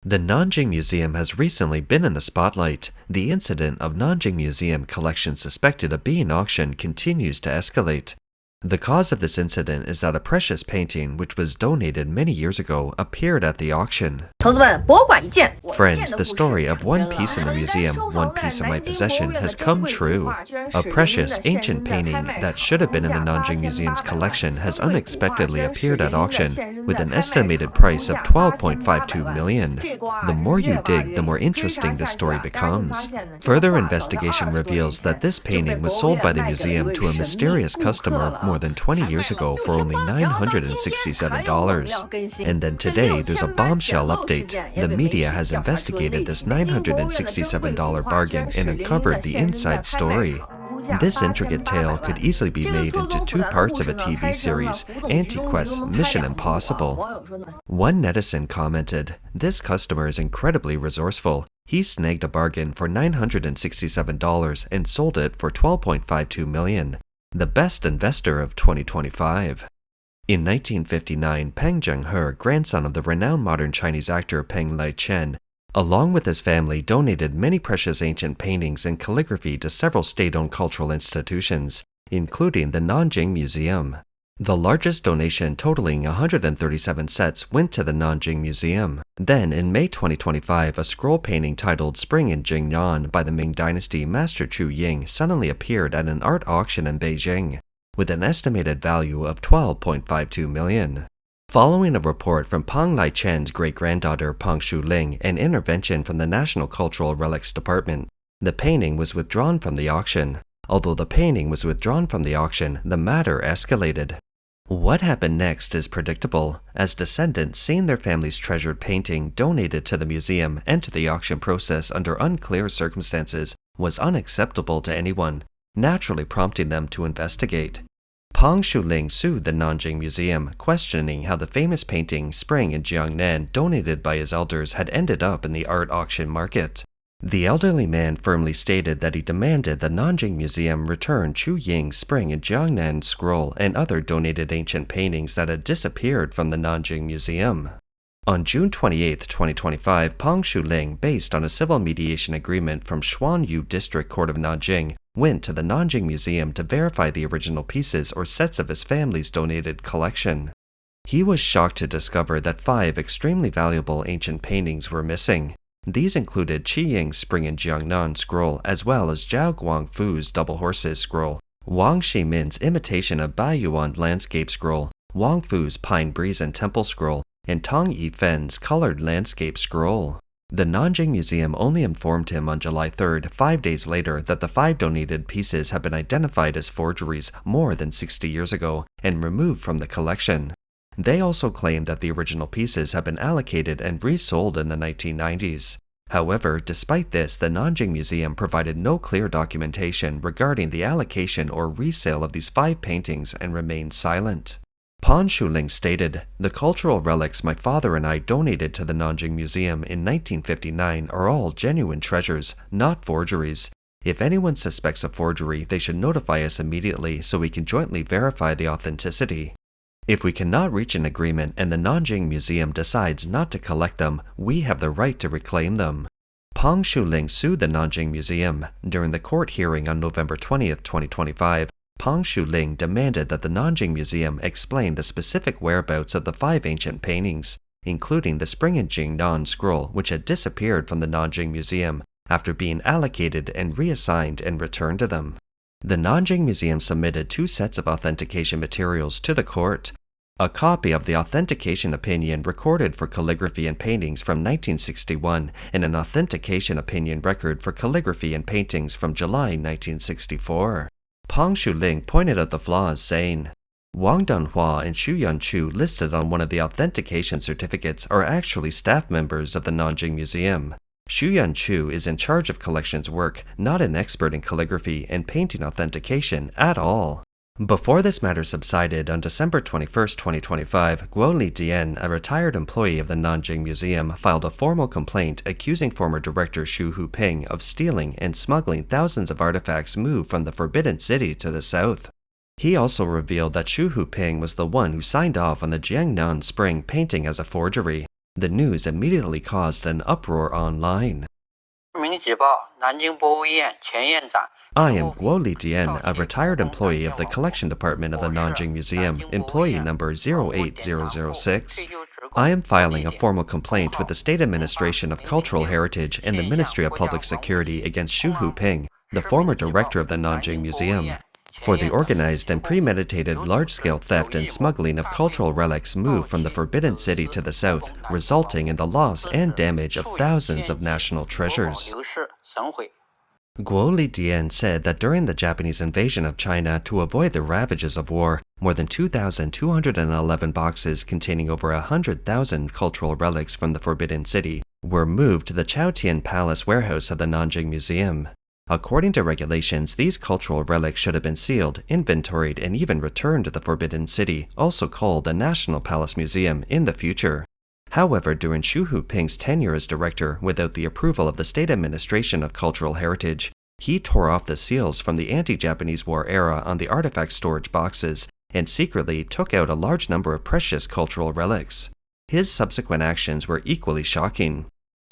The Nanjing Museum has recently been in the spotlight. The incident of Nanjing Museum collection suspected of being auctioned continues to escalate. The cause of this incident is that a precious painting, which was donated many years ago, appeared at the auction. Friends, the story of one piece in the museum, one piece of my possession has come true. A precious ancient painting that should have been in the Nanjing Museum's collection has unexpectedly appeared at auction with an estimated price of 12.52 million. The more you dig, the more interesting this story becomes. Further investigation reveals that this painting was sold by the museum to a mysterious customer more than 20 years ago for only $967. And then today, there's a bombshell update. The media has investigated this $967 bargain and uncovered the inside story. This intricate tale could easily be made into two parts of a TV series, Antiquest's Mission Impossible. One netizen commented, "This customer is incredibly resourceful. He snagged a bargain for $967 and sold it for $12.52 million. The best investor of 2025. In 1959, Peng Zhenghe, grandson of the renowned modern Chinese actor Peng Laichen, along with his family, donated many precious ancient paintings and calligraphy to several state-owned cultural institutions, including the Nanjing Museum. The largest donation, totaling 137 sets, went to the Nanjing Museum. Then, in May 2025, a scroll painting titled Spring in Jingnan by the Ming Dynasty master Chu Ying suddenly appeared at an art auction in Beijing, with an estimated value of 12.52 million. Following a report from Peng Laichen's great-granddaughter Peng Shuling and intervention from the National Cultural Relics Department, the painting was withdrawn from the auction. Although the painting was withdrawn from the auction, the matter escalated. What happened next is predictable, as descendants seeing their family's treasured painting donated to the museum enter the auction process under unclear circumstances was unacceptable to anyone, naturally prompting them to investigate. Peng Shuling sued the Nanjing Museum, questioning how the famous painting Spring in Jiangnan, donated by his elders, had ended up in the art auction market. The elderly man firmly stated that he demanded the Nanjing Museum return Chu Ying's Spring in Jiangnan scroll and other donated ancient paintings that had disappeared from the Nanjing Museum. On June 28, 2025, Peng Shuling, based on a civil mediation agreement from Xuanyu District Court of Nanjing, went to the Nanjing Museum to verify the original pieces or sets of his family's donated collection. He was shocked to discover that 5 extremely valuable ancient paintings were missing. These included Qi Ying's Spring in Jiangnan scroll, as well as Zhao Guangfu's Double Horses scroll, Wang Shimin's imitation of Baiyuan landscape scroll, Wang Fu's Pine Breeze and Temple scroll, and Tang Yifen's colored landscape scroll. The Nanjing Museum only informed him on July 3rd, 5 days later, that the 5 donated pieces had been identified as forgeries more than 60 years ago and removed from the collection. They also claimed that the original pieces had been allocated and resold in the 1990s. However, despite this, the Nanjing Museum provided no clear documentation regarding the allocation or resale of these 5 paintings and remained silent. Peng Shuling stated, "The cultural relics my father and I donated to the Nanjing Museum in 1959 are all genuine treasures, not forgeries. If anyone suspects a forgery, they should notify us immediately so we can jointly verify the authenticity. If we cannot reach an agreement and the Nanjing Museum decides not to collect them, we have the right to reclaim them." Peng Shuling sued the Nanjing Museum. During the court hearing on November 20, 2025, Peng Shuling demanded that the Nanjing Museum explain the specific whereabouts of the 5 ancient paintings, including the Spring in Jingnan scroll, which had disappeared from the Nanjing Museum after being allocated and reassigned and returned to them. The Nanjing Museum submitted 2 sets of authentication materials to the court: a copy of the authentication opinion recorded for calligraphy and paintings from 1961 and an authentication opinion record for calligraphy and paintings from July 1964. Peng Shuling pointed out the flaws, saying, "Wang Dunhua and Xu Yanchu listed on one of the authentication certificates are actually staff members of the Nanjing Museum. Xu Yanchu is in charge of collections work, not an expert in calligraphy and painting authentication at all." Before this matter subsided, on December 21, 2025, Guo Lidian, a retired employee of the Nanjing Museum, filed a formal complaint accusing former director Xu Huping of stealing and smuggling thousands of artifacts moved from the Forbidden City to the south. He also revealed that Xu Huping was the one who signed off on the Jiangnan Spring painting as a forgery. The news immediately caused an uproar online. I am Guo Lijian, a retired employee of the collection department of the Nanjing Museum, employee number 08006. I am filing a formal complaint with the State Administration of Cultural Heritage and the Ministry of Public Security against Xu Huping, the former director of the Nanjing Museum, for the organized and premeditated large-scale theft and smuggling of cultural relics moved from the Forbidden City to the south, resulting in the loss and damage of thousands of national treasures. Guo Lijian said that during the Japanese invasion of China, to avoid the ravages of war, more than 2,211 boxes containing over 100,000 cultural relics from the Forbidden City were moved to the Chaotian Palace warehouse of the Nanjing Museum. According to regulations, these cultural relics should have been sealed, inventoried, and even returned to the Forbidden City, also called the National Palace Museum, in the future. However, during Xu Huping's tenure as director, without the approval of the State Administration of Cultural Heritage, he tore off the seals from the anti-Japanese war era on the artifact storage boxes and secretly took out a large number of precious cultural relics. His subsequent actions were equally shocking.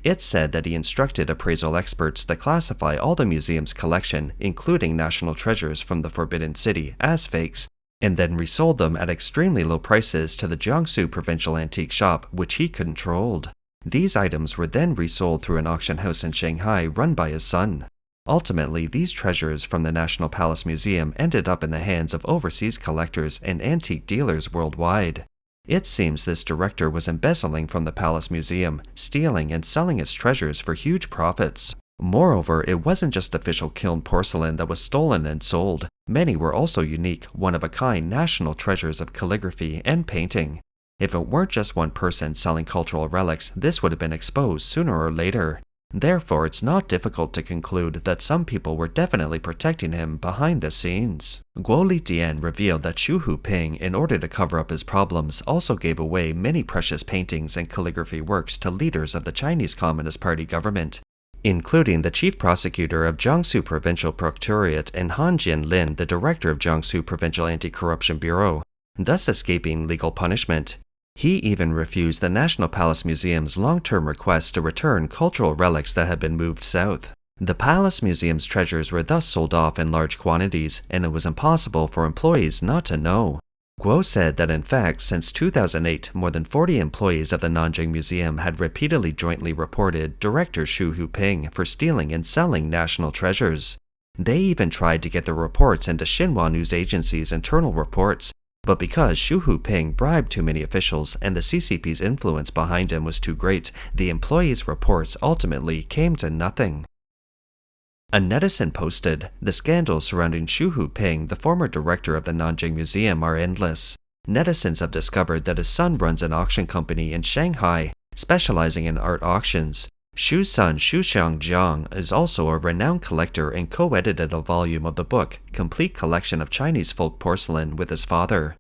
It's said that he instructed appraisal experts to classify all the museum's collection, including national treasures from the Forbidden City, as fakes, and then resold them at extremely low prices to the Jiangsu provincial antique shop, which he controlled. These items were then resold through an auction house in Shanghai run by his son. Ultimately, these treasures from the National Palace Museum ended up in the hands of overseas collectors and antique dealers worldwide. It seems this director was embezzling from the Palace Museum, stealing and selling its treasures for huge profits. Moreover, it wasn't just official kiln porcelain that was stolen and sold. Many were also unique, one-of-a-kind national treasures of calligraphy and painting. If it weren't just one person selling cultural relics, this would have been exposed sooner or later. Therefore, it's not difficult to conclude that some people were definitely protecting him behind the scenes. Guo Lijian revealed that Xu Huping, in order to cover up his problems, also gave away many precious paintings and calligraphy works to leaders of the Chinese Communist Party government, including the chief prosecutor of Jiangsu Provincial Procuratorate and Han Jianlin, the director of Jiangsu Provincial Anti-Corruption Bureau, thus escaping legal punishment. He even refused the National Palace Museum's long-term request to return cultural relics that had been moved south. The Palace Museum's treasures were thus sold off in large quantities, and it was impossible for employees not to know. Guo said that in fact, since 2008, more than 40 employees of the Nanjing Museum had repeatedly jointly reported Director Xu Huping for stealing and selling national treasures. They even tried to get the reports into Xinhua News Agency's internal reports, but because Xu Huping bribed too many officials and the CCP's influence behind him was too great, the employees' reports ultimately came to nothing. A netizen posted, "The scandals surrounding Xu Huping, the former director of the Nanjing Museum, are endless. Netizens have discovered that his son runs an auction company in Shanghai, specializing in art auctions. Xu's son Xu Xiangjiang is also a renowned collector and co-edited a volume of the book, Complete Collection of Chinese Folk Porcelain, with his father.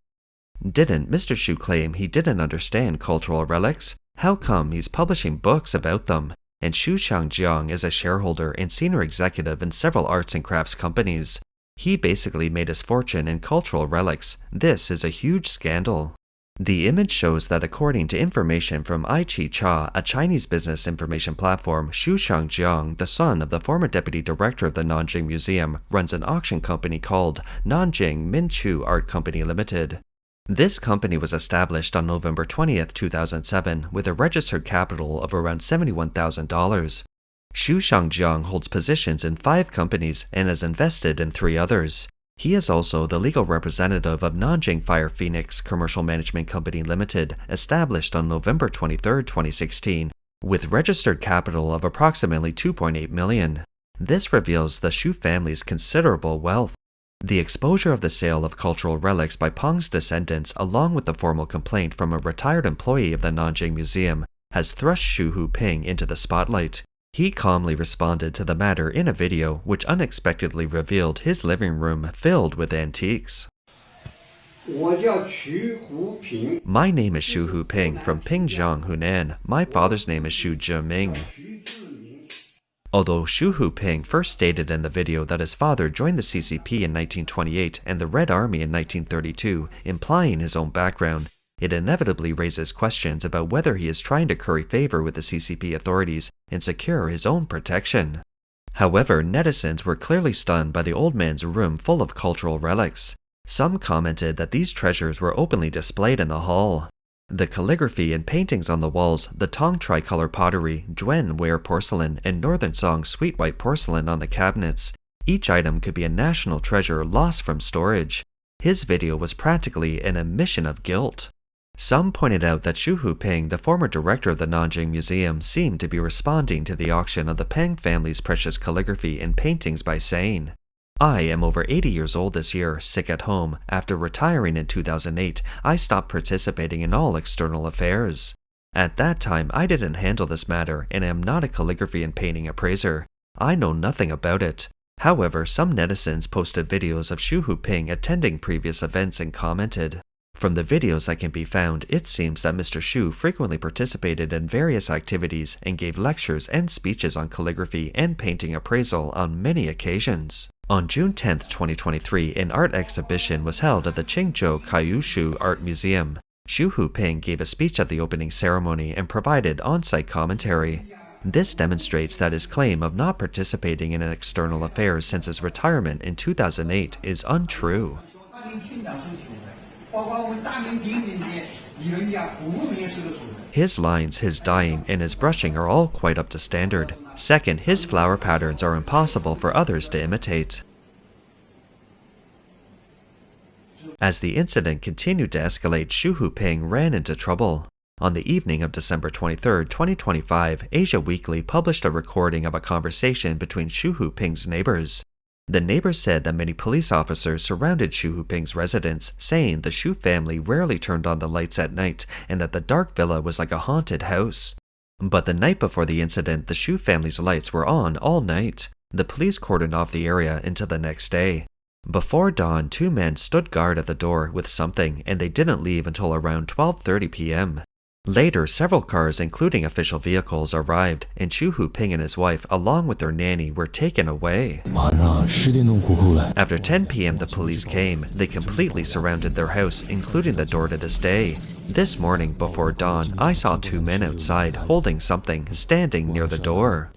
Didn't Mr. Xu claim he didn't understand cultural relics? How come he's publishing books about them? And Xu Xiangjiang is a shareholder and senior executive in several arts and crafts companies. He basically made his fortune in cultural relics. This is a huge scandal." The image shows that according to information from iQicha, a Chinese business information platform, Xu Xiangjiang, the son of the former deputy director of the Nanjing Museum, runs an auction company called Nanjing Minchu Art Company Limited. This company was established on November 20th, 2007, with a registered capital of around $71,000. Xu Xiangjiang holds positions in 5 companies and has invested in 3 others. He is also the legal representative of Nanjing Fire Phoenix Commercial Management Company Limited, established on November 23, 2016, with registered capital of approximately $2.8 million. This reveals the Xu family's considerable wealth. The exposure of the sale of cultural relics by Peng's descendants, along with the formal complaint from a retired employee of the Nanjing Museum, has thrust Xu Huping into the spotlight. He calmly responded to the matter in a video which unexpectedly revealed his living room filled with antiques. "My name is Xu Huping from Pingjiang, Hunan. My father's name is Xu Zhiming." Although Xu Huping first stated in the video that his father joined the CCP in 1928 and the Red Army in 1932, implying his own background, it inevitably raises questions about whether he is trying to curry favor with the CCP authorities and secure his own protection. However, netizens were clearly stunned by the old man's room full of cultural relics. Some commented that these treasures were openly displayed in the hall. The calligraphy and paintings on the walls, the Tong tricolor pottery, Juan ware porcelain, and Northern Song sweet white porcelain on the cabinets. Each item could be a national treasure lost from storage. His video was practically an admission of guilt. Some pointed out that Xu Huping, the former director of the Nanjing Museum, seemed to be responding to the auction of the Peng family's precious calligraphy and paintings by saying, "I am over 80 years old this year, sick at home. After retiring in 2008, I stopped participating in all external affairs. At that time, I didn't handle this matter and am not a calligraphy and painting appraiser. I know nothing about it." However, some netizens posted videos of Xu Huping attending previous events and commented, "From the videos that can be found, it seems that Mr. Xu frequently participated in various activities and gave lectures and speeches on calligraphy and painting appraisal on many occasions." On June 10, 2023, an art exhibition was held at the Qingzhou Kaiyushu Art Museum. Xu Huping gave a speech at the opening ceremony and provided on-site commentary. This demonstrates that his claim of not participating in external affairs since his retirement in 2008 is untrue. His lines, his dyeing, and his brushing are all quite up to standard. Second, his flower patterns are impossible for others to imitate. As the incident continued to escalate, Xu Huping ran into trouble. On the evening of December 23, 2025, Asia Weekly published a recording of a conversation between Xu Huping's neighbors. The neighbors said that many police officers surrounded Xu Huping's residence, saying the Xu family rarely turned on the lights at night and that the dark villa was like a haunted house. But the night before the incident, the Xu family's lights were on all night. The police cordoned off the area until the next day. Before dawn, two men stood guard at the door with something, and they didn't leave until around 12:30 p.m. Later, several cars, including official vehicles, arrived, and Xu Huping and his wife, along with their nanny, were taken away. After 10 p.m., the police came. They completely surrounded their house, including the door to this day. This morning, before dawn, I saw two men outside, holding something, standing near the door.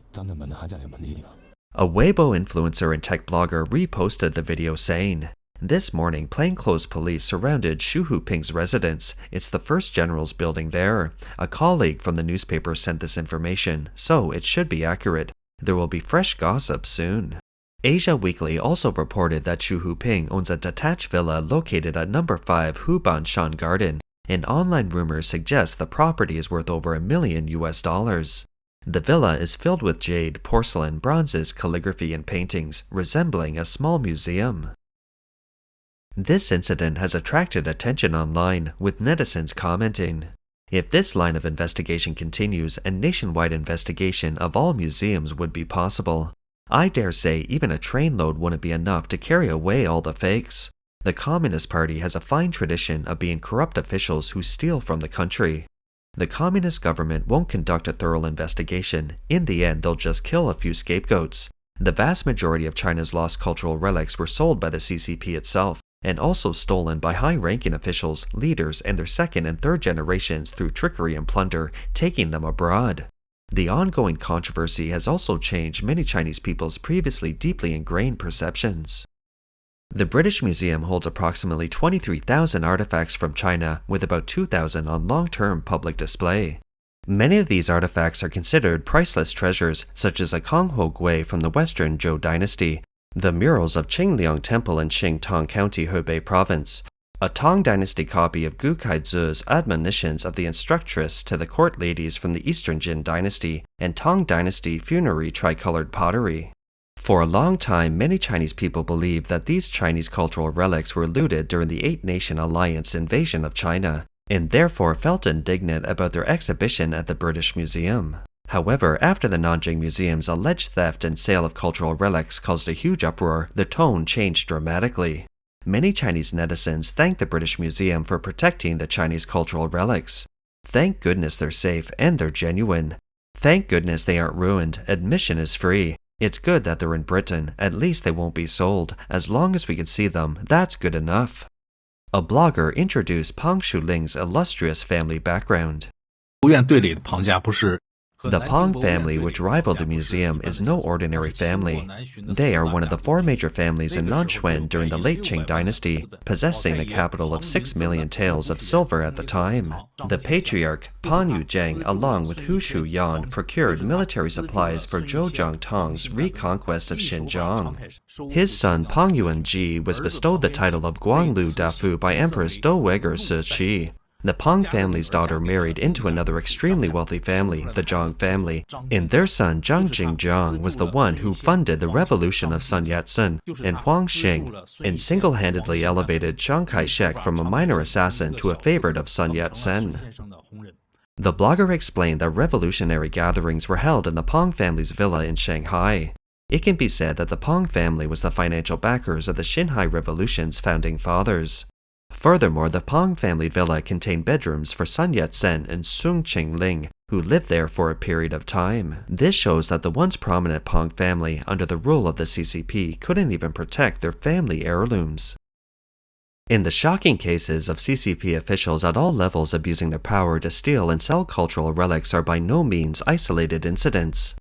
A Weibo influencer and tech blogger reposted the video saying, "This morning, plainclothes police surrounded Xu Huping's residence. It's the first general's building there. A colleague from the newspaper sent this information, so it should be accurate. There will be fresh gossip soon." Asia Weekly also reported that Xu Huping owns a detached villa located at number 5 Huban Shan Garden, and online rumors suggest the property is worth over $1 million. The villa is filled with jade, porcelain, bronzes, calligraphy, and paintings, resembling a small museum. This incident has attracted attention online, with netizens commenting, "If this line of investigation continues, a nationwide investigation of all museums would be possible. I dare say even a trainload wouldn't be enough to carry away all the fakes. The Communist Party has a fine tradition of being corrupt officials who steal from the country. The Communist government won't conduct a thorough investigation. In the end, they'll just kill a few scapegoats. The vast majority of China's lost cultural relics were sold by the CCP itself, and also stolen by high-ranking officials, leaders, and their second and third generations through trickery and plunder, taking them abroad. The ongoing controversy has also changed many Chinese people's previously deeply ingrained perceptions. The British Museum holds approximately 23,000 artifacts from China, with about 2,000 on long-term public display. Many of these artifacts are considered priceless treasures, such as a Kongho Gui from the Western Zhou dynasty, the murals of Qingliang Temple in Qingtang County, Hebei Province, a Tang Dynasty copy of Gu Kaizu's admonitions of the instructress to the court ladies from the Eastern Jin Dynasty, and Tang Dynasty funerary tricolored pottery. For a long time, many Chinese people believed that these Chinese cultural relics were looted during the Eight-Nation Alliance invasion of China, and therefore felt indignant about their exhibition at the British Museum. However, after the Nanjing Museum's alleged theft and sale of cultural relics caused a huge uproar, the tone changed dramatically. Many Chinese netizens thanked the British Museum for protecting the Chinese cultural relics. Thank goodness they're safe and they're genuine. Thank goodness they aren't ruined. Admission is free. It's good that they're in Britain. At least they won't be sold. As long as we can see them, that's good enough. A blogger introduced Pang Shuling's illustrious family background. 博物院队里的庞家不是 The Pang family, which rivaled the museum, is no ordinary family. They are one of the four major families in Nanxuan during the late Qing dynasty, possessing a capital of 6 million taels of silver at the time. The patriarch, Pan Yuzheng, along with Hu Shuyan, procured military supplies for Zhou Tong's reconquest of Xinjiang. His son, Pang Yuanji, was bestowed the title of Guanglu Dafu by Empress Dowager Siqi. The Pang family's daughter married into another extremely wealthy family, the Zhang family, and their son Zhang Jingjiang was the one who funded the revolution of Sun Yat-sen and Huang Xing, and single-handedly elevated Chiang Kai-shek from a minor assassin to a favorite of Sun Yat-sen. The blogger explained that revolutionary gatherings were held in the Pang family's villa in Shanghai. It can be said that the Pang family was the financial backers of the Xinhai Revolution's founding fathers. Furthermore, the Pang family villa contained bedrooms for Sun Yat-sen and Sun Qingling, who lived there for a period of time. This shows that the once prominent Pang family, under the rule of the CCP, couldn't even protect their family heirlooms. In the shocking cases of CCP officials at all levels abusing their power to steal and sell cultural relics are by no means isolated incidents.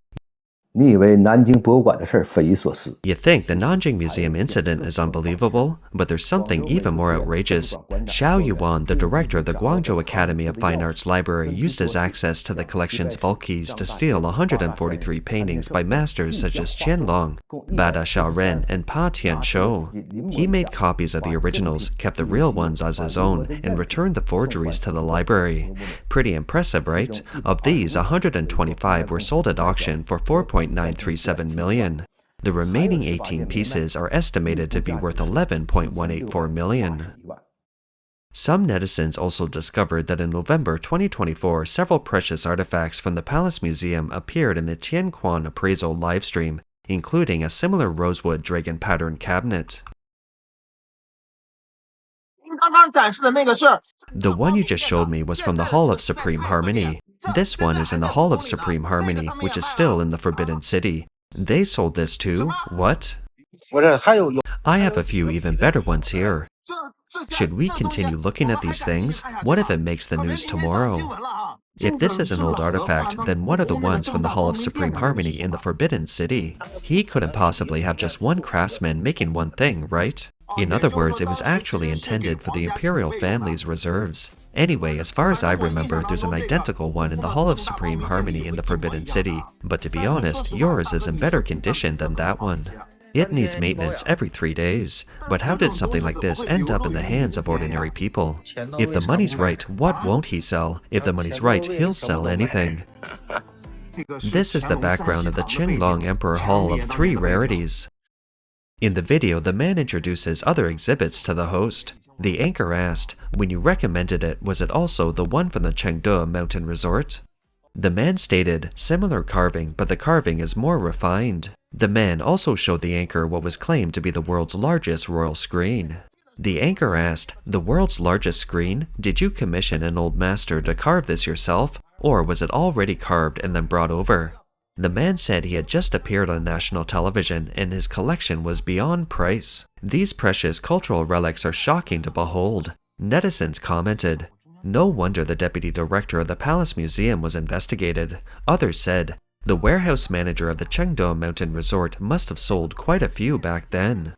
你以为南京博物馆的事匪夷所思 You think the Nanjing Museum incident is unbelievable, but there's something even more outrageous. Xiao Yuan, the director of the Guangzhou Academy of Fine Arts Library, used his access to the collection's vault keys to steal 143 paintings by masters such as Qian Long, Bada Xiaoren, and Pa Tianshou. He made copies of the originals, kept the real ones as his own, and returned the forgeries to the library. Pretty impressive, right? Of these, 125 were sold at auction for 4.937 million. The remaining 18 pieces are estimated to be worth 11.184 million. Some netizens also discovered that in November 2024, several precious artifacts from the Palace Museum appeared in the Tianquan appraisal livestream, including a similar rosewood dragon pattern cabinet. The one you just showed me was from the Hall of Supreme Harmony. This one is in the Hall of Supreme Harmony, which is still in the Forbidden City. They sold this too? What? I have a few even better ones here. Should we continue looking at these things? What if it makes the news tomorrow? If this is an old artifact, then what are the ones from the Hall of Supreme Harmony in the Forbidden City? He couldn't possibly have just one craftsman making one thing, right? In other words, it was actually intended for the imperial family's reserves. Anyway, as far as I remember, there's an identical one in the Hall of Supreme Harmony in the Forbidden City, but to be honest, yours is in better condition than that one. It needs maintenance every 3 days, but how did something like this end up in the hands of ordinary people? If the money's right, what won't he sell? If the money's right, he'll sell anything. This is the background of the Qinglong Emperor Hall of 3 rarities. In the video, the man introduces other exhibits to the host. The anchor asked, when you recommended it, was it also the one from the Chengde Mountain Resort? The man stated, similar carving, but the carving is more refined. The man also showed the anchor what was claimed to be the world's largest royal screen. The anchor asked, the world's largest screen? Did you commission an old master to carve this yourself, or was it already carved and then brought over? The man said he had just appeared on national television and his collection was beyond price. These precious cultural relics are shocking to behold. Netizens commented, no wonder the deputy director of the Palace Museum was investigated. Others said, the warehouse manager of the Chengde Mountain Resort must have sold quite a few back then.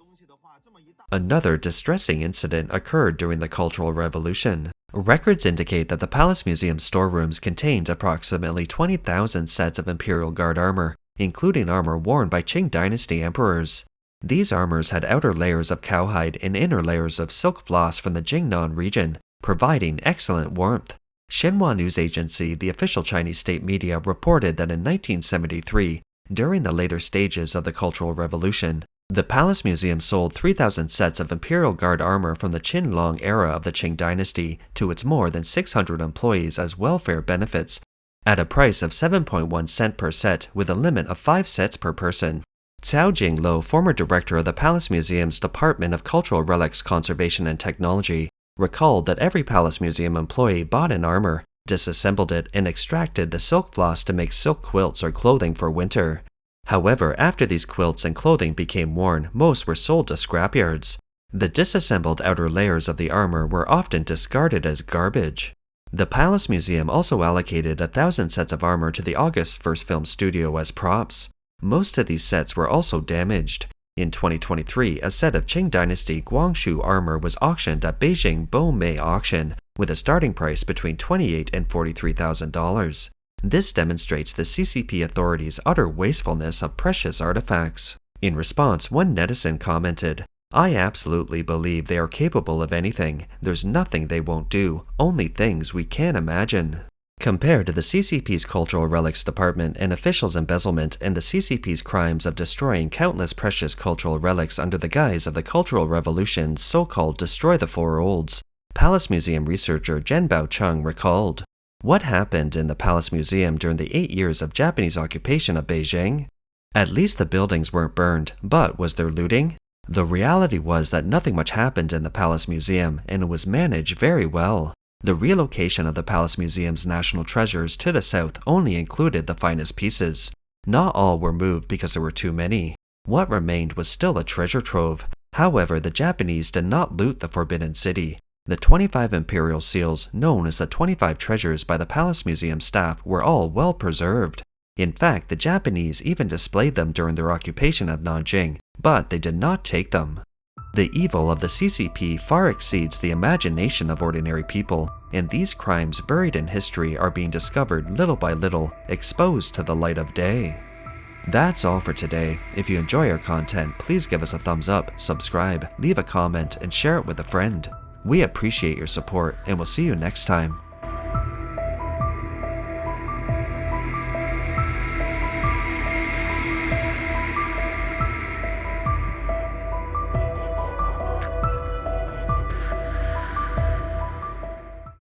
Another distressing incident occurred during the Cultural Revolution. Records indicate that the Palace Museum storerooms contained approximately 20,000 sets of Imperial Guard armor, including armor worn by Qing Dynasty emperors. These armors had outer layers of cowhide and inner layers of silk floss from the Jingnan region, providing excellent warmth. Xinhua News Agency, the official Chinese state media, reported that in 1973, during the later stages of the Cultural Revolution, the Palace Museum sold 3,000 sets of Imperial Guard armor from the Qinlong era of the Qing Dynasty to its more than 600 employees as welfare benefits, at a price of 7.1 cents per set with a limit of 5 sets per person. Cao Jinglo, former director of the Palace Museum's Department of Cultural Relics Conservation and Technology, recalled that every Palace Museum employee bought an armor, disassembled it, and extracted the silk floss to make silk quilts or clothing for winter. However, after these quilts and clothing became worn, most were sold to scrapyards. The disassembled outer layers of the armor were often discarded as garbage. The Palace Museum also allocated 1,000 sets of armor to the August First Film Studio as props. Most of these sets were also damaged. In 2023, a set of Qing Dynasty Guangxu armor was auctioned at Beijing Bomei Auction with a starting price between $28,000 and $43,000. This demonstrates the CCP authorities' utter wastefulness of precious artifacts. In response, one netizen commented, "I absolutely believe they are capable of anything. There's nothing they won't do, only things we can't imagine." Compared to the CCP's Cultural Relics Department and officials' embezzlement and the CCP's crimes of destroying countless precious cultural relics under the guise of the Cultural Revolution's so-called Destroy the Four Olds, Palace Museum researcher Zhenbao Cheng recalled, "What happened in the Palace Museum during the 8 years of Japanese occupation of Beijing? At least the buildings weren't burned, but was there looting? The reality was that nothing much happened in the Palace Museum, and it was managed very well. The relocation of the Palace Museum's national treasures to the south only included the finest pieces. Not all were moved because there were too many. What remained was still a treasure trove. However, the Japanese did not loot the Forbidden City. The 25 imperial seals, known as the 25 treasures by the Palace Museum staff, were all well preserved. In fact, the Japanese even displayed them during their occupation of Nanjing, but they did not take them. The evil of the CCP far exceeds the imagination of ordinary people, and these crimes buried in history are being discovered little by little, exposed to the light of day. That's all for today. If you enjoy our content, please give us a thumbs up, subscribe, leave a comment, and share it with a friend. We appreciate your support, and we'll see you next time.